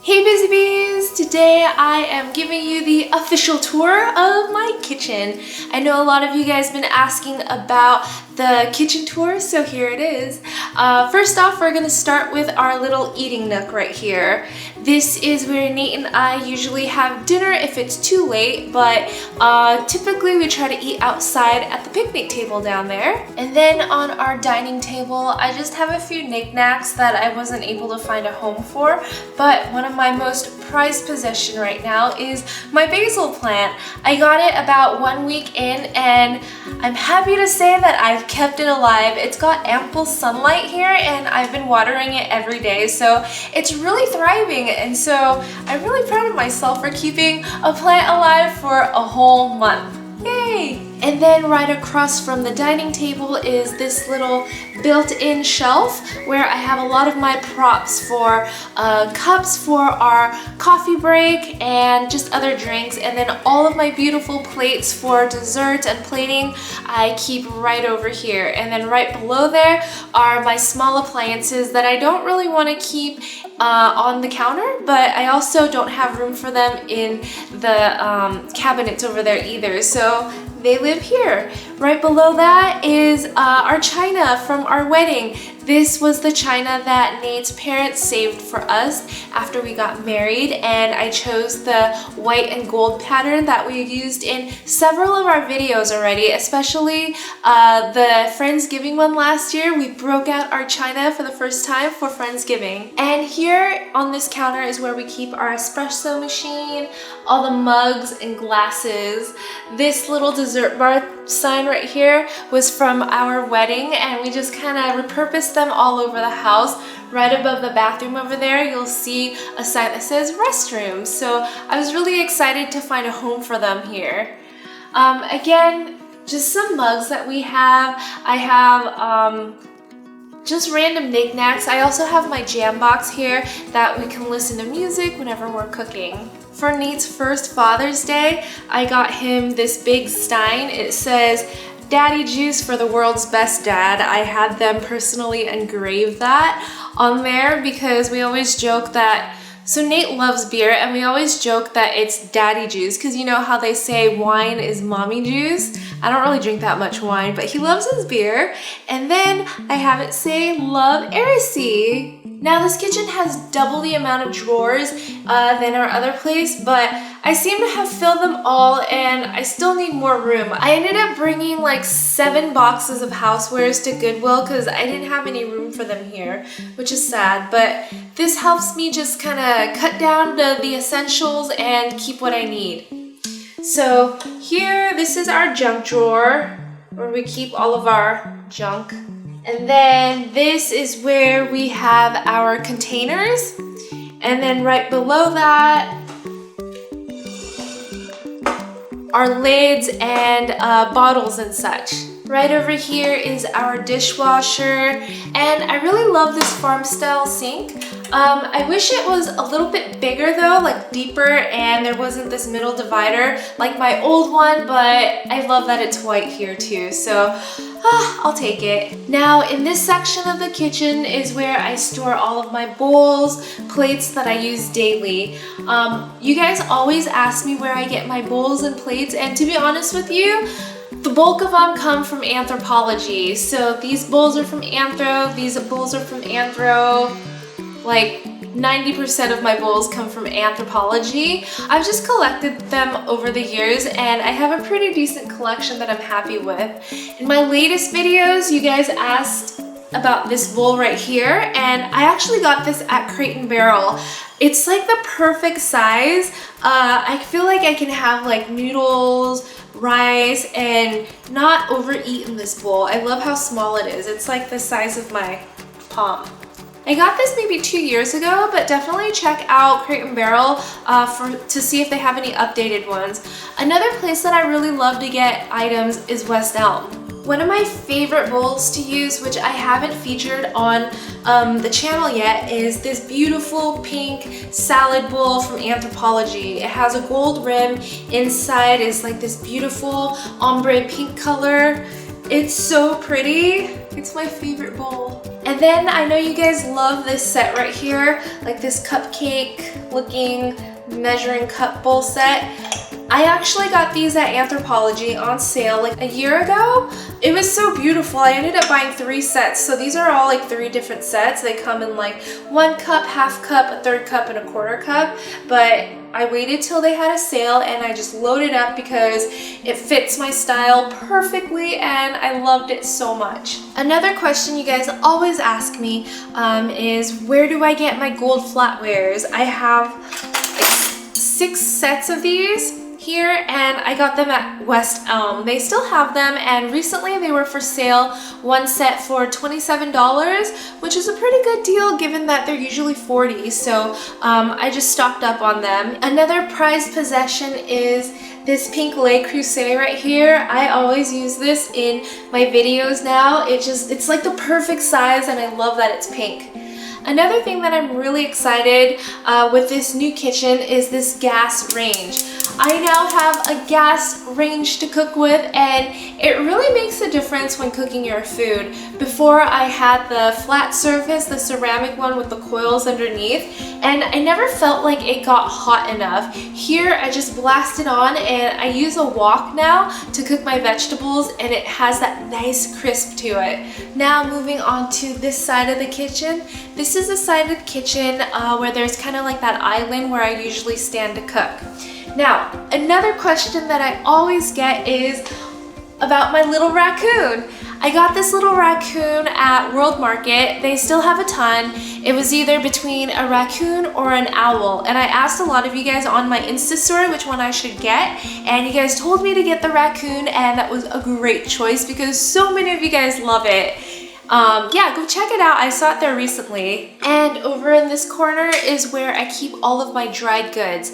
Hey Busy Bees! Today I am giving you the official tour of my kitchen. I know a lot of you guys have been asking about the kitchen tour, so here it is. First off, we're gonna start with our little eating nook right here. This is where Nate and I usually have dinner if it's too late, but typically we try to eat outside at the picnic table down there. And then on our dining table, I just have a few knickknacks that I wasn't able to find a home for, but one of my most prized possession right now is my basil plant. I got it about 1 week in and I'm happy to say that I've kept it alive. It's got ample sunlight here and I've been watering it every day, so it's really thriving, and so I'm really proud of myself for keeping a plant alive for a whole month. Yay! And then right across from the dining table is this little built-in shelf where I have a lot of my props for cups for our coffee break and just other drinks, and then all of my beautiful plates for dessert and plating I keep right over here. And then right below there are my small appliances that I don't really want to keep on the counter, but I also don't have room for them in the cabinets over there either, so they live here. Right below that is our china from our wedding. This was the china that Nate's parents saved for us after we got married, and I chose the white and gold pattern that we used in several of our videos already, especially the Friendsgiving one last year. We broke out our china for the first time for Friendsgiving. And here on this counter is where we keep our espresso machine, all the mugs and glasses. This little dessert bar sign right here was from our wedding, and we just kind of repurposed them all over the house. Right above the bathroom over there, you'll see a sign that says restroom. So I was really excited to find a home for them here. Again, just some mugs that we have. I have just random knickknacks. I also have my jam box here that we can listen to music whenever we're cooking. For Nate's first Father's Day, I got him this big stein. It says, "Daddy Juice for the world's best dad." I had them personally engrave that on there because we always joke that, so Nate loves beer and we always joke that it's daddy juice because you know how they say wine is mommy juice? I don't really drink that much wine, but he loves his beer. And then I have it say, "Love Erisy." Now this kitchen has double the amount of drawers than our other place, but I seem to have filled them all and I still need more room. I ended up bringing like 7 boxes of housewares to Goodwill because I didn't have any room for them here, which is sad, but this helps me just kind of cut down to the essentials and keep what I need. So here, this is our junk drawer where we keep all of our junk. And then this is where we have our containers. And then right below that are lids and bottles and such. Right over here is our dishwasher, and I really love this farm style sink. I wish it was a little bit bigger though, like deeper, and there wasn't this middle divider like my old one, but I love that it's white here too, so I'll take it. Now in this section of the kitchen is where I store all of my bowls, plates that I use daily. You guys always ask me where I get my bowls and plates, and to be honest with you, the bulk of them come from Anthropologie. So these bowls are from Anthro, these bowls are from Anthro. Like 90% of my bowls come from Anthropologie. I've just collected them over the years and I have a pretty decent collection that I'm happy with. In my latest videos, you guys asked about this bowl right here, and I actually got this at Crate & Barrel. It's like the perfect size. I feel like I can have like noodles, rice, and not overeat in this bowl. I love how small it is. It's like the size of my palm. I got this maybe 2 years ago, but definitely check out Crate & Barrel to see if they have any updated ones. Another place that I really love to get items is West Elm. One of my favorite bowls to use, which I haven't featured on the channel yet, is this beautiful pink salad bowl from Anthropologie. It has a gold rim. Inside is like this beautiful ombre pink color. It's so pretty. It's my favorite bowl. And then I know you guys love this set right here, like this cupcake looking measuring cup bowl set. I actually got these at Anthropologie on sale like a year ago. It was so beautiful. I ended up buying 3 sets. So these are all like 3 different sets. They come in like 1 cup, half cup, a third cup, and a quarter cup. But I waited till they had a sale and I just loaded up because it fits my style perfectly and I loved it so much. Another question you guys always ask me is where do I get my gold flatwares? I have like 6 sets of these here and I got them at West Elm. They still have them and recently they were for sale, 1 set for $27, which is a pretty good deal given that they're usually $40, so I just stocked up on them. Another prized possession is this pink Le Creuset right here. I always use this in my videos now. It's like the perfect size and I love that it's pink. Another thing that I'm really excited with this new kitchen is this gas range. I now have a gas range to cook with and it really makes a difference when cooking your food. Before I had the flat surface, the ceramic one with the coils underneath, and I never felt like it got hot enough. Here I just blast it on and I use a wok now to cook my vegetables and it has that nice crisp to it. Now moving on to this side of the kitchen. This is the side of the kitchen where there's kind of like that island where I usually stand to cook. Now, another question that I always get is about my little raccoon. I got this little raccoon at World Market. They still have a ton. It was either between a raccoon or an owl. And I asked a lot of you guys on my Insta story which one I should get. And you guys told me to get the raccoon and that was a great choice because so many of you guys love it. Yeah, go check it out. I saw it there recently. And over in this corner is where I keep all of my dried goods.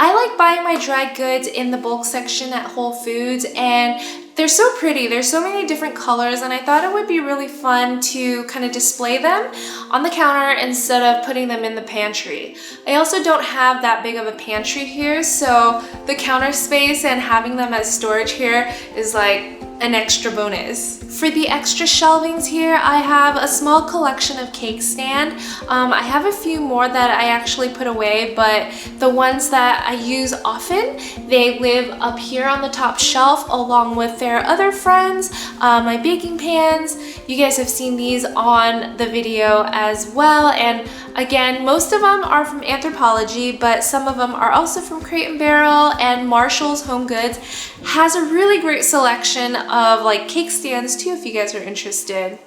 I like buying my dried goods in the bulk section at Whole Foods and they're so pretty. There's so many different colors and I thought it would be really fun to kind of display them on the counter instead of putting them in the pantry. I also don't have that big of a pantry here, so the counter space and having them as storage here is like an extra bonus. For the extra shelvings here, I have a small collection of cake stand. I have a few more that I actually put away, but the ones that I use often, they live up here on the top shelf along with their other friends, my baking pans. You guys have seen these on the video as well, and again, most of them are from Anthropologie, but some of them are also from Crate & Barrel, and Marshall's Home Goods has a really great selection of like cake stands too if you guys are interested.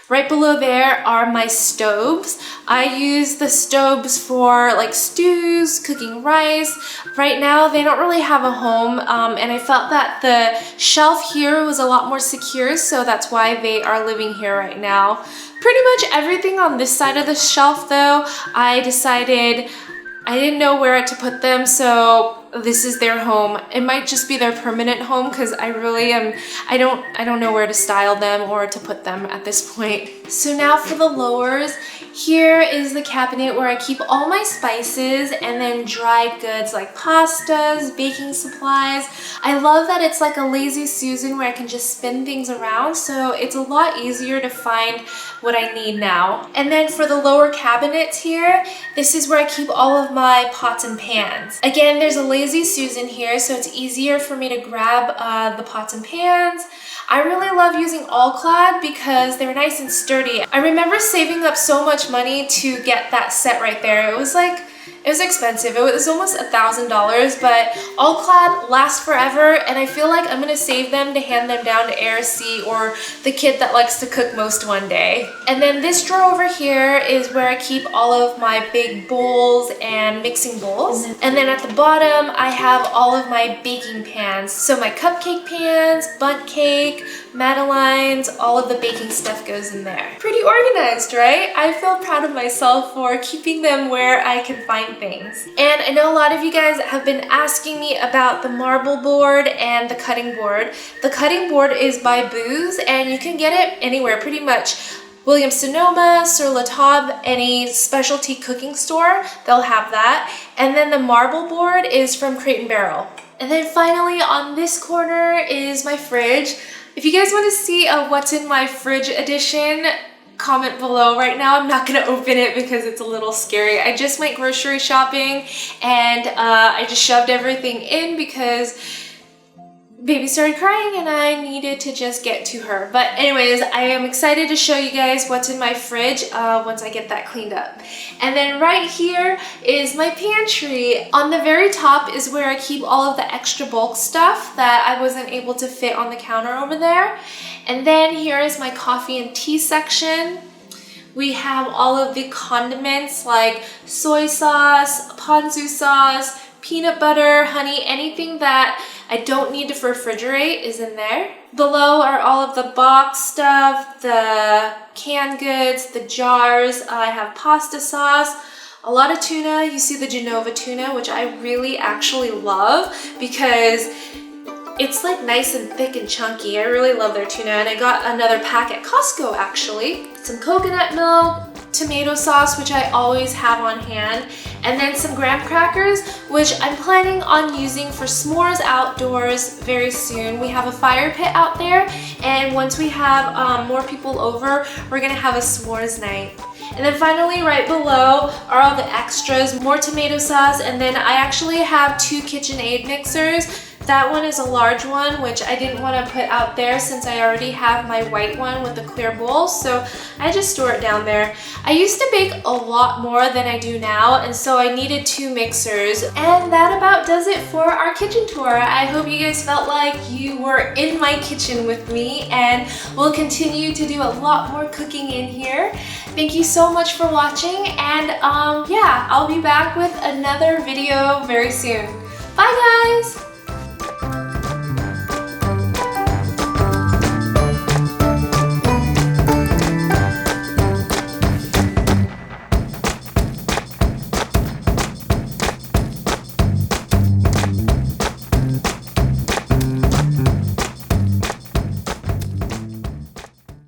Right below there are my stoves. I use the stoves for like stews, cooking rice. Right now they don't really have a home and I felt that the shelf here was a lot more secure, so that's why they are living here right now. Pretty much everything on this side of the shelf though, I decided I didn't know where to put them, so this is their home. It might just be their permanent home because I really I don't know where to style them or to put them at this point. So now for the lowers, here is the cabinet where I keep all my spices and then dried goods like pastas, baking supplies. I love that it's like a lazy Susan where I can just spin things around, so it's a lot easier to find what I need now. And then for the lower cabinets here, this is where I keep all of my pots and pans. Again, there's a lazy Susan here, so it's easier for me to grab the pots and pans. I really love using All-Clad because they're nice and sturdy. I remember saving up so much money to get that set right there. It was expensive. It was almost $1,000, but All-Clad lasts forever, and I feel like I'm gonna save them to hand them down to ARC or the kid that likes to cook most one day. And then this drawer over here is where I keep all of my big bowls and mixing bowls. And then at the bottom, I have all of my baking pans. So my cupcake pans, bundt cake, Madelines, all of the baking stuff goes in there. Pretty organized, right? I feel proud of myself for keeping them where I can find things. And I know a lot of you guys have been asking me about the marble board and the cutting board. The cutting board is by Booz, and you can get it anywhere pretty much. Williams-Sonoma, Sur La Table, any specialty cooking store, they'll have that. And then the marble board is from Crate & Barrel. And then finally on this corner is my fridge. If you guys want to see a what's in my fridge edition, comment below. Right now I'm not going to open it because it's a little scary. I just went grocery shopping and I just shoved everything in because baby started crying and I needed to just get to her. But anyways, I am excited to show you guys what's in my fridge once I get that cleaned up. And then right here is my pantry. On the very top is where I keep all of the extra bulk stuff that I wasn't able to fit on the counter over there. And then here is my coffee and tea section. We have all of the condiments like soy sauce, ponzu sauce, peanut butter, honey, anything that I don't need to refrigerate is in there. Below are all of the box stuff, the canned goods, the jars. I have pasta sauce, a lot of tuna. You see the Genova tuna, which I really actually love because it's like nice and thick and chunky. I really love their tuna, and I got another pack at Costco actually. Some coconut milk, tomato sauce, which I always have on hand, and then some graham crackers, which I'm planning on using for s'mores outdoors very soon. We have a fire pit out there, and once we have more people over, we're gonna have a s'mores night. And then finally, right below are all the extras, more tomato sauce, and then I actually have 2 KitchenAid mixers. That one is a large one, which I didn't want to put out there since I already have my white one with the clear bowl, so I just store it down there. I used to bake a lot more than I do now, and so I needed 2 mixers. And that about does it for our kitchen tour. I hope you guys felt like you were in my kitchen with me, and we'll continue to do a lot more cooking in here. Thank you so much for watching, and yeah, I'll be back with another video very soon. Bye guys!